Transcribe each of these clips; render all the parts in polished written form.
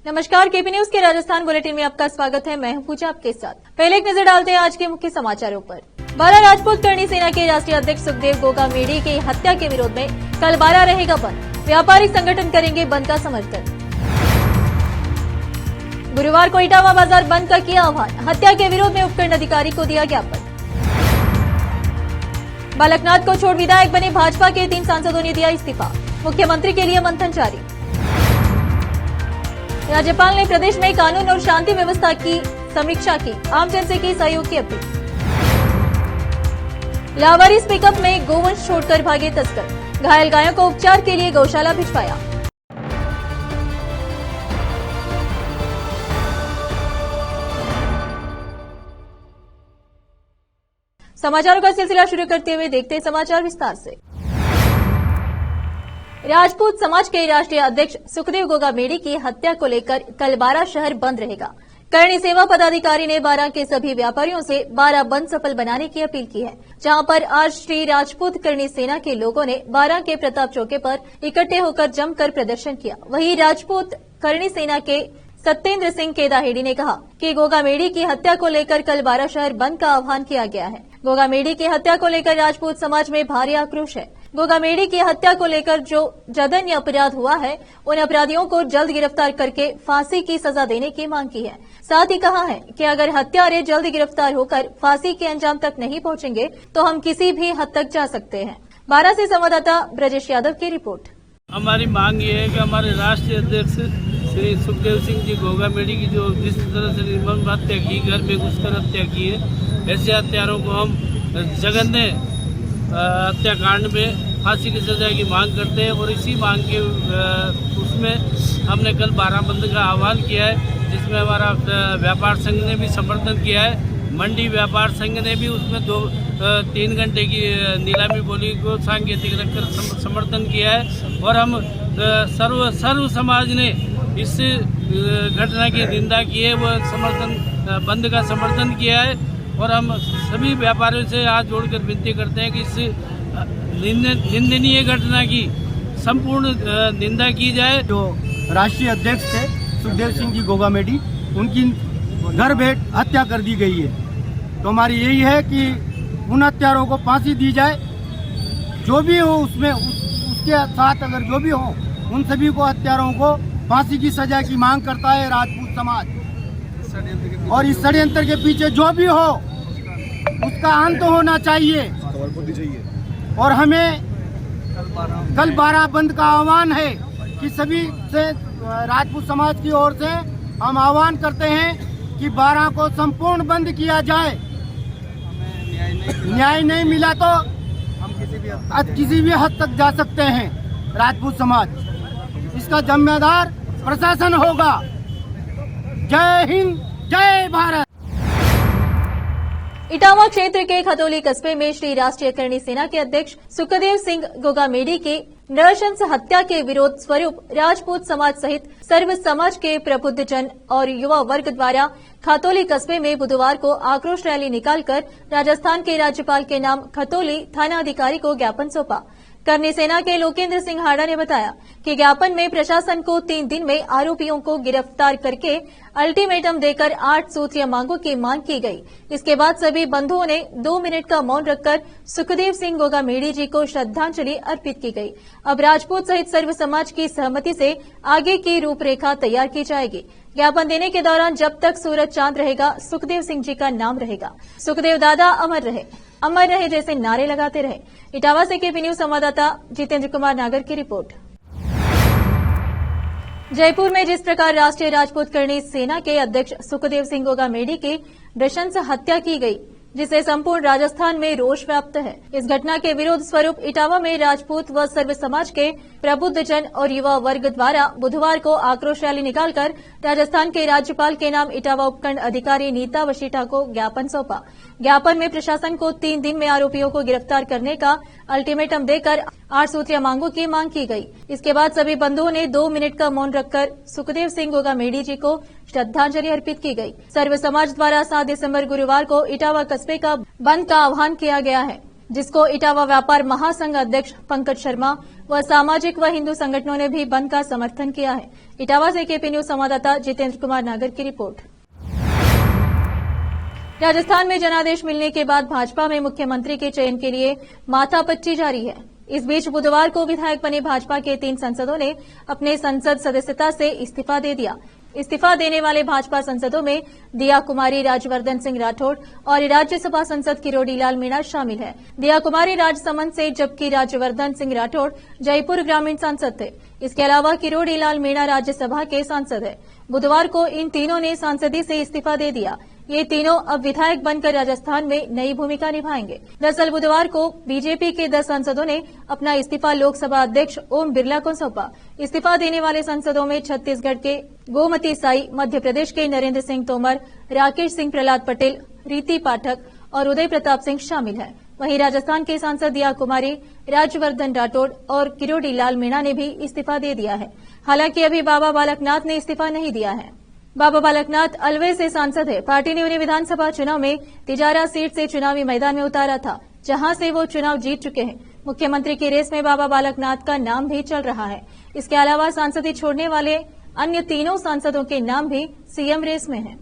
नमस्कार, KP news के Rajasthan bulletin में आपका स्वागत है। मैं हूं पूजा आपके साथ। पहले एक नजर डालते हैं आज के मुख्य समाचारों पर। बारा राजपूत करणी सेना के राष्ट्रीय अध्यक्ष सुखदेव गोगामेडी की हत्या के विरोध में कल बारा रहेगा बंद। व्यापारिक संगठन करेंगे बंद का समर्थन। गुरुवार को इटावा बाजार बंद का किया आह्वान। हत्या के विरोध में उपखंड अधिकारी को दिया ज्ञापन। बालकनाथ को छोड़ विधायक बने भाजपा के 3 सांसदों ने दिया इस्तीफा। मुख्यमंत्री के लिए मंथन जारी। राज्यपाल ने प्रदेश में कानून और शांति व्यवस्था की समीक्षा की। आमजन से की सहयोग की अपील। लावारिस पिकअप में गोवंश छोड़कर भागे तस्कर। घायल गायों को उपचार के लिए गौशाला भिजवाया। समाचारों का सिलसिला शुरू करते हुए देखते हैं समाचार विस्तार से। राजपूत समाज के राष्ट्रीय अध्यक्ष सुखदेव गोगामेडी की हत्या को लेकर कल बारा शहर बंद रहेगा। करणी सेवा पदाधिकारी ने बारा के सभी व्यापारियों से बारा बंद सफल बनाने की अपील की है, जहां पर आज श्री राजपूत करणी सेना के लोगों ने बारा के प्रताप चौके पर इकट्ठे होकर जमकर प्रदर्शन किया। वहीं राजपूत करणी सेना के सत्येंद्र सिंह केदाहेड़ी ने कहा कि गोगामेडी की हत्या को लेकर कल बारा शहर बंद का आह्वान किया गया है। गोगामेडी की हत्या को लेकर राजपूत समाज में भारी आक्रोश है। गोगामेडी की हत्या को लेकर जो जघन्य अपराध हुआ है, उन अपराधियों को जल्द गिरफ्तार करके फांसी की सजा देने की मांग की है। साथ ही कहा है कि अगर हत्यारे जल्द गिरफ्तार होकर फांसी के अंजाम तक नहीं पहुंचेंगे तो हम किसी भी हद तक जा सकते हैं। बारा से संवाददाता ब्रजेश यादव की रिपोर्ट। हमारी मांग ये है कि हमारे राष्ट्रीय अध्यक्ष श्री सुखदेव सिंह जी गोगामेडी की जो जिस तरह से निर्मम हत्या की, घर में घुसकर हत्या की है, ऐसे हत्यारों को हम जघन्य हत्याकांड में फांसी की सजा की मांग करते हैं। और इसी मांग के उसमें हमने कल बारा बंद का आह्वान किया है, जिसमें हमारा व्यापार संघ ने भी समर्थन किया है। मंडी व्यापार संघ ने भी उसमें 3 घंटे की नीलामी बोली को सांकेतिक रखकर समर्थन किया है। और हम सर्व समाज ने इस घटना की निंदा की है, वह समर्थन बंद का समर्थन किया है। और हम सभी व्यापारियों से हाथ जोड़कर विनती करते हैं कि इस निंदनीय घटना की संपूर्ण निंदा की जाए। जो राष्ट्रीय अध्यक्ष थे सुखदेव सिंह जी गोगामेडी, उनकी घर बैठ हत्या कर दी गई है। तो हमारी यही है कि उन हत्यारों को फांसी दी जाए। जो भी हो उसमें उसके साथ अगर जो भी हो, उन सभी को हत्यारों को फांसी की सजा की मांग करता है राजपूत समाज। और इस षड्यंत्र के पीछे जो भी हो उसका अंत होना चाहिए। और हमें कल बारा बंद का आह्वान है कि सभी से राजपूत समाज की ओर से हम आह्वान करते हैं कि बारा को संपूर्ण बंद किया जाए। न्याय नहीं मिला तो हम किसी भी हद तक जा सकते हैं। राजपूत समाज इसका जिम्मेदार प्रशासन होगा। जय हिंद, जय भारत। इटावा क्षेत्र के खतौली कस्बे में श्री राष्ट्रीय करणी सेना के अध्यक्ष सुखदेव सिंह गोगामेडी के नृशंस हत्या के विरोध स्वरूप राजपूत समाज सहित सर्व समाज के प्रबुद्ध जन और युवा वर्ग द्वारा खतौली कस्बे में बुधवार को आक्रोश रैली निकालकर राजस्थान के राज्यपाल के नाम खतौली थाना अधिकारी को ज्ञापन सौंपा। करणी सेना के लोकेंद्र सिंह हाड़ा ने बताया कि ज्ञापन में प्रशासन को 3 दिन में आरोपियों को गिरफ्तार करके अल्टीमेटम देकर 8 सूत्रीय मांगों की मांग की गई। इसके बाद सभी बंधुओं ने 2 मिनट का मौन रखकर सुखदेव सिंह गोगामेडी जी को श्रद्धांजलि अर्पित की गई। अब राजपूत सहित सर्व समाज की सहमति से आगे की रूपरेखा तैयार की जाएगी। ज्ञापन देने के दौरान जब तक सूरज चांद रहेगा, सुखदेव सिंह जी का नाम रहेगा। सुखदेव दादा अमर रहे जैसे नारे लगाते रहे। इटावा से केपी न्यूज संवाददाता जितेंद्र कुमार नागर की रिपोर्ट। जयपुर में जिस प्रकार राष्ट्रीय राजपूत करणी सेना के अध्यक्ष सुखदेव सिंह गोगामेडी की नृशंस हत्या की गई, जिसे संपूर्ण राजस्थान में रोष व्याप्त है। इस घटना के विरोध स्वरूप इटावा में राजपूत व सर्व समाज के प्रबुद्ध जन और युवा वर्ग द्वारा बुधवार को आक्रोश रैली निकालकर राजस्थान के राज्यपाल के नाम इटावा उपखंड अधिकारी नीता वशीठा को ज्ञापन सौंपा। ज्ञापन में प्रशासन को 3 दिन में आरोपियों को गिरफ्तार करने का अल्टीमेटम देकर 8 सूत्रीय मांगों की मांग की गई। इसके बाद सभी बंधुओं ने 2 मिनट का मौन रखकर सुखदेव सिंह गोगामेडी जी को श्रद्धांजलि अर्पित की गई। सर्व समाज द्वारा 7 दिसंबर गुरुवार को इटावा कस्बे का बंद का आह्वान किया गया है। जिसको इटावा व्यापार महासंघ अध्यक्ष पंकज शर्मा व सामाजिक व हिंदू संगठनों ने भी बंद का समर्थन किया है। इटावा से केपी न्यूज संवाददाता जितेंद्र कुमार नागर की रिपोर्ट। राजस्थान में जनादेश मिलने के बाद भाजपा में मुख्यमंत्री के चयन के लिए माथापच्ची जारी है। इस बीच बुधवार को विधायक बने भाजपा के 3 सांसदों ने अपने संसद सदस्यता से इस्तीफा दे दिया। इस्तीफा देने वाले भाजपा सांसदों में दिया कुमारी, राजवर्धन सिंह राठौड़ और राज्यसभा सांसद किरोड़ी लाल मीणा शामिल है। दिया कुमारी राजसमंद से जबकि राजवर्धन सिंह राठौड़ जयपुर ग्रामीण सांसद थे। इसके अलावा किरोड़ी लाल मीणा राज्यसभा के सांसद है। बुधवार को इन तीनों ने सांसदी से इस्तीफा दे दिया। ये तीनों अब विधायक बनकर राजस्थान में नई भूमिका निभाएंगे। दरअसल बुधवार को बीजेपी के 10 सांसदों ने अपना इस्तीफा लोकसभा अध्यक्ष ओम बिरला को सौंपा। इस्तीफा देने वाले सांसदों में छत्तीसगढ़ के गोमती साई, मध्य प्रदेश के नरेंद्र सिंह तोमर, राकेश सिंह, प्रहलाद पटेल, रीति पाठक और उदय प्रताप सिंह शामिल है। वहीं राजस्थान के सांसद दिया कुमारी, राजवर्धन राठौड़ और किरोड़ी लाल मीणा ने भी इस्तीफा दे दिया है। हालांकि अभी बाबा बालकनाथ ने इस्तीफा नहीं दिया है। बाबा बालकनाथ अलवे से सांसद है। पार्टी ने उन्हें विधानसभा चुनाव में तिजारा सीट से चुनावी मैदान में उतारा था, जहां से वो चुनाव जीत चुके हैं। मुख्यमंत्री की रेस में बाबा बालकनाथ का नाम भी चल रहा है। इसके अलावा सांसदी छोड़ने वाले अन्य तीनों सांसदों के नाम भी सीएम रेस में हैं।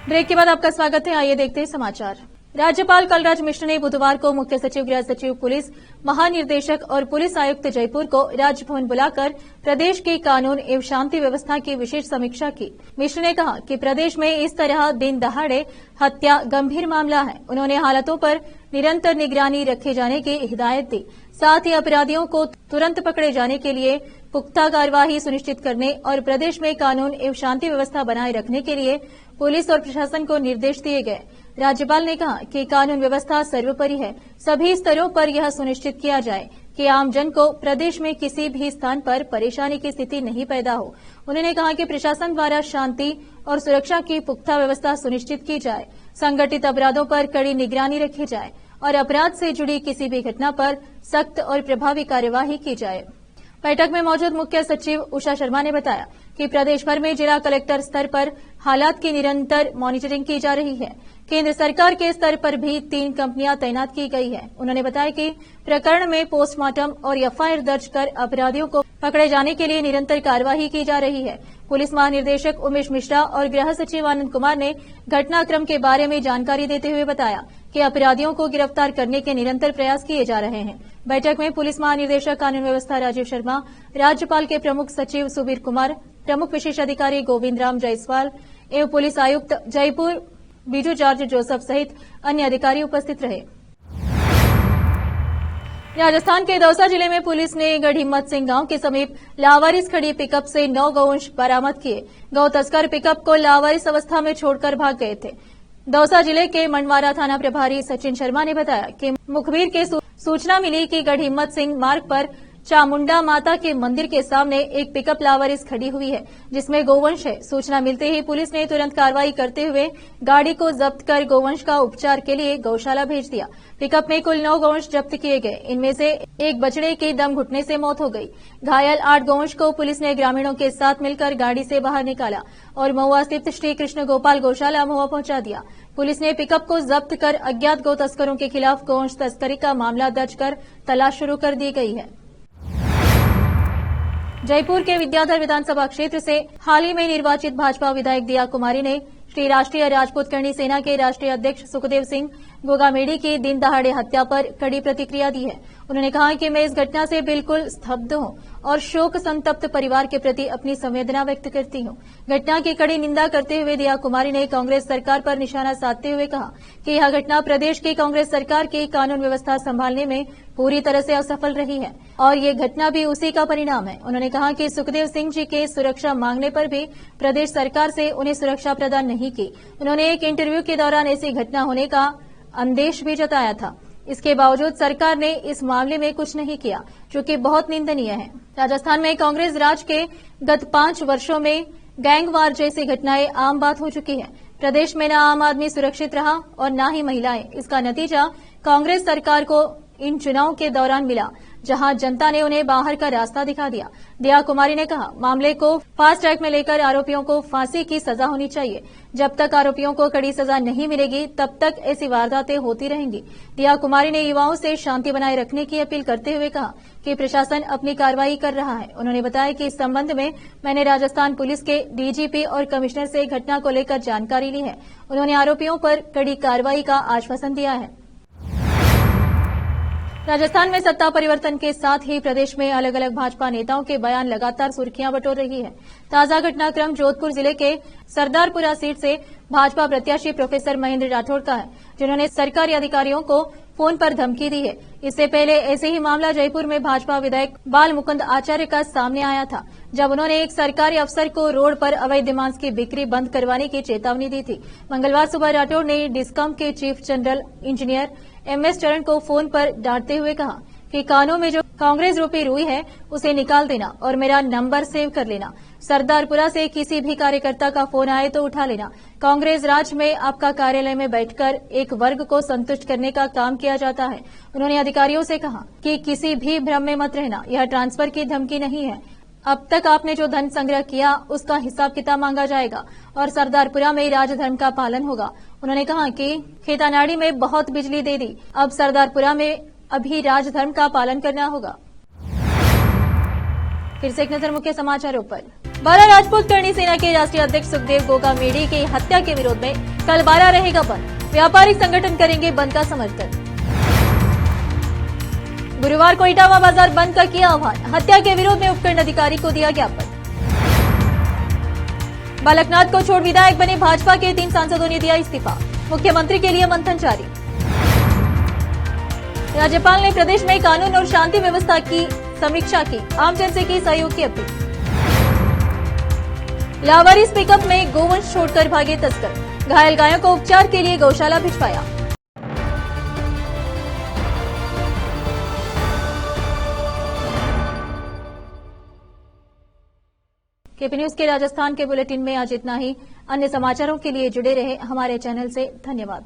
ब्रेक के बाद आपका स्वागत है। आइए देखते हैं समाचार। राज्यपाल कलराज मिश्र ने बुधवार को मुख्य सचिव, गृह सचिव, पुलिस महानिर्देशक और पुलिस आयुक्त जयपुर को राजभवन बुलाकर प्रदेश की कानून एवं शांति व्यवस्था की विशेष समीक्षा की। मिश्र ने कहा कि प्रदेश में इस तरह दिन दहाड़े हत्या गंभीर मामला है। उन्होंने हालातों पर निरंतर निगरानी रखे जाने की हिदायत दी। साथ ही अपराधियों को तुरंत पकड़े जाने के लिए पुख्ता कार्यवाही सुनिश्चित करने और प्रदेश में कानून एवं शांति व्यवस्था बनाए रखने के लिए पुलिस और प्रशासन को निर्देश दिए गए। राज्यपाल ने कहा कि कानून व्यवस्था सर्वोपरि है। सभी स्तरों पर यह सुनिश्चित किया जाए कि आमजन को प्रदेश में किसी भी स्थान पर परेशानी की स्थिति नहीं पैदा हो। उन्होंने कहा कि प्रशासन द्वारा शांति और सुरक्षा की पुख्ता व्यवस्था सुनिश्चित की जाए, संगठित अपराधों पर कड़ी निगरानी रखी जाए और अपराध से जुड़ी किसी भी घटना पर सख्त और प्रभावी कार्यवाही की जाए। बैठक में मौजूद मुख्य सचिव उषा शर्मा ने बताया कि प्रदेश भर में जिला कलेक्टर स्तर पर हालात की निरंतर मॉनिटरिंग की जा रही है। केंद्र सरकार के स्तर पर भी 3 कंपनियां तैनात की गई है। उन्होंने बताया कि प्रकरण में पोस्टमार्टम और एफआईआर दर्ज कर अपराधियों को पकड़े जाने के लिए निरंतर कार्यवाही की जा रही है। पुलिस महानिदेशक उमेश मिश्रा और गृह सचिव आनंद कुमार ने घटनाक्रम के बारे में जानकारी देते हुए बताया कि अपराधियों को गिरफ्तार करने के निरंतर प्रयास किए जा रहे हैं। बैठक में पुलिस महानिदेशक कानून व्यवस्था राजीव शर्मा, राज्यपाल के प्रमुख सचिव सुबीर कुमार, प्रमुख विशेष अधिकारी गोविंद राम जायसवाल एवं पुलिस आयुक्त जयपुर बीजू जॉर्ज जोसेफ सहित अन्य अधिकारी उपस्थित रहे। राजस्थान के दौसा जिले में पुलिस ने गढ़हिम्मत सिंह गांव के समीप लावारिस खड़ी पिकअप से 9 गौवंश बरामद किए। गौ तस्कर पिकअप को लावारिस अवस्था में छोड़कर भाग गए थे। दौसा जिले के मंडवारा थाना प्रभारी सचिन शर्मा ने बताया कि मुखबिर के सूचना मिली कि गढ़हिम्मत सिंह मार्ग पर चामुंडा माता के मंदिर के सामने एक पिकअप लावारिस खड़ी हुई है, जिसमें गोवंश है। सूचना मिलते ही पुलिस ने तुरंत कार्रवाई करते हुए गाड़ी को जब्त कर गोवंश का उपचार के लिए गौशाला भेज दिया। पिकअप में कुल 9 गोवंश जब्त किए गए। इनमें से एक बछड़े की दम घुटने से मौत हो गई। घायल 8 गोवंश को पुलिस ने ग्रामीणों के साथ मिलकर गाड़ी से बाहर निकाला और महुआ स्थित श्री कृष्ण गोपाल गौशाला महुआ पहुंचा दिया। पुलिस ने पिकअप को जब्त कर अज्ञात गौ तस्करों के खिलाफ गोवंश तस्करी का मामला दर्ज कर तलाश शुरू कर दी गई है। जयपुर के विद्याधर विधानसभा क्षेत्र से हाल ही में निर्वाचित भाजपा विधायक दिया कुमारी ने श्री राष्ट्रीय राजपूत करणी सेना के राष्ट्रीय अध्यक्ष सुखदेव सिंह गोगामेडी की दिन दहाड़े हत्या पर कड़ी प्रतिक्रिया दी है। उन्होंने कहा कि मैं इस घटना से बिल्कुल स्तब्ध हूं और शोक संतप्त परिवार के प्रति अपनी संवेदना व्यक्त करती हूं। घटना की कड़ी निंदा करते हुए दिया कुमारी ने कांग्रेस सरकार पर निशाना साधते हुए कहा कि यह घटना प्रदेश की कांग्रेस सरकार की कानून व्यवस्था संभालने में पूरी तरह से असफल रही है और ये घटना भी उसी का परिणाम है। उन्होंने कहा कि सुखदेव सिंह जी के सुरक्षा मांगने पर भी प्रदेश सरकार से उन्हें सुरक्षा प्रदान नहीं की। उन्होंने एक इंटरव्यू के दौरान ऐसी घटना होने का अंदेश भी जताया था। इसके बावजूद सरकार ने इस मामले में कुछ नहीं किया, जो कि बहुत निंदनीय है। राजस्थान में कांग्रेस राज के गत 5 वर्षों में गैंगवार जैसी घटनाएं आम बात हो चुकी है। प्रदेश में न आम आदमी सुरक्षित रहा और न ही महिलाएं। इसका नतीजा कांग्रेस सरकार को इन चुनाव के दौरान मिला, जहां जनता ने उन्हें बाहर का रास्ता दिखा दिया। दिया कुमारी ने कहा, मामले को फास्ट ट्रैक में लेकर आरोपियों को फांसी की सजा होनी चाहिए। जब तक आरोपियों को कड़ी सजा नहीं मिलेगी, तब तक ऐसी वारदातें होती रहेंगी। दिया कुमारी ने युवाओं से शांति बनाए रखने की अपील करते हुए कहा कि प्रशासन अपनी कार्रवाई कर रहा है। उन्होंने बताया कि इस संबंध में मैंने राजस्थान पुलिस के डीजीपी और कमिश्नर से घटना को लेकर जानकारी ली है। उन्होंने आरोपियों पर कड़ी कार्रवाई का आश्वासन दिया है। राजस्थान में सत्ता परिवर्तन के साथ ही प्रदेश में अलग अलग भाजपा नेताओं के बयान लगातार सुर्खियां बटोर रही है। ताजा घटनाक्रम जोधपुर जिले के सरदारपुरा सीट से भाजपा प्रत्याशी प्रोफेसर महेंद्र राठौड़ का है, जिन्होंने सरकारी अधिकारियों को फोन पर धमकी दी है। इससे पहले ऐसे ही मामला जयपुर में भाजपा विधायक बाल मुकुंद आचार्य का सामने आया था, जब उन्होंने एक सरकारी अफसर को रोड पर अवैध मांस की बिक्री बंद करवाने की चेतावनी दी थी। मंगलवार सुबह राठौड़ ने डिस्कॉम के चीफ जनरल इंजीनियर MS चरण को फोन पर डांटते हुए कहा कि कानों में जो कांग्रेस रूपी रुई है उसे निकाल देना और मेरा नंबर सेव कर लेना। सरदारपुरा से किसी भी कार्यकर्ता का फोन आए तो उठा लेना। कांग्रेस राज में आपका कार्यालय में बैठकर एक वर्ग को संतुष्ट करने का काम किया जाता है। उन्होंने अधिकारियों से कहा कि किसी भी भ्रम में मत रहना, यह ट्रांसफर की धमकी नहीं है। अब तक आपने जो धन संग्रह किया उसका हिसाब किताब मांगा जाएगा और सरदारपुरा में राजधर्म का पालन होगा। उन्होंने कहा कि खेतानाड़ी में बहुत बिजली दे दी, अब सरदारपुरा में अभी राजधर्म का पालन करना होगा। फिर से एक नजर मुख्य समाचारों पर। बारा राजपूत करणी सेना के राष्ट्रीय अध्यक्ष सुखदेव गोगा मेढ़ी की हत्या के विरोध में कल बारा रहेगा बंद। व्यापारिक संगठन करेंगे बंद का समर्थन। गुरुवार को इटावा बाजार बंद का किया आह्वान। हत्या के विरोध में उपखंड अधिकारी को दिया ज्ञापन। बालकनाथ को छोड़ विधायक बने भाजपा के 3 सांसदों ने दिया इस्तीफा। मुख्यमंत्री के लिए मंथन जारी। राज्यपाल ने प्रदेश में कानून और शांति व्यवस्था की समीक्षा की, आमजन से की सहयोग की अपील। लावारिस पिकअप में गोवंश छोड़कर भागे तस्कर, घायल गायों को उपचार के लिए गौशाला भिजवाया। केपी न्यूज के राजस्थान के बुलेटिन में आज इतना ही। अन्य समाचारों के लिए जुड़े रहे हमारे चैनल से। धन्यवाद।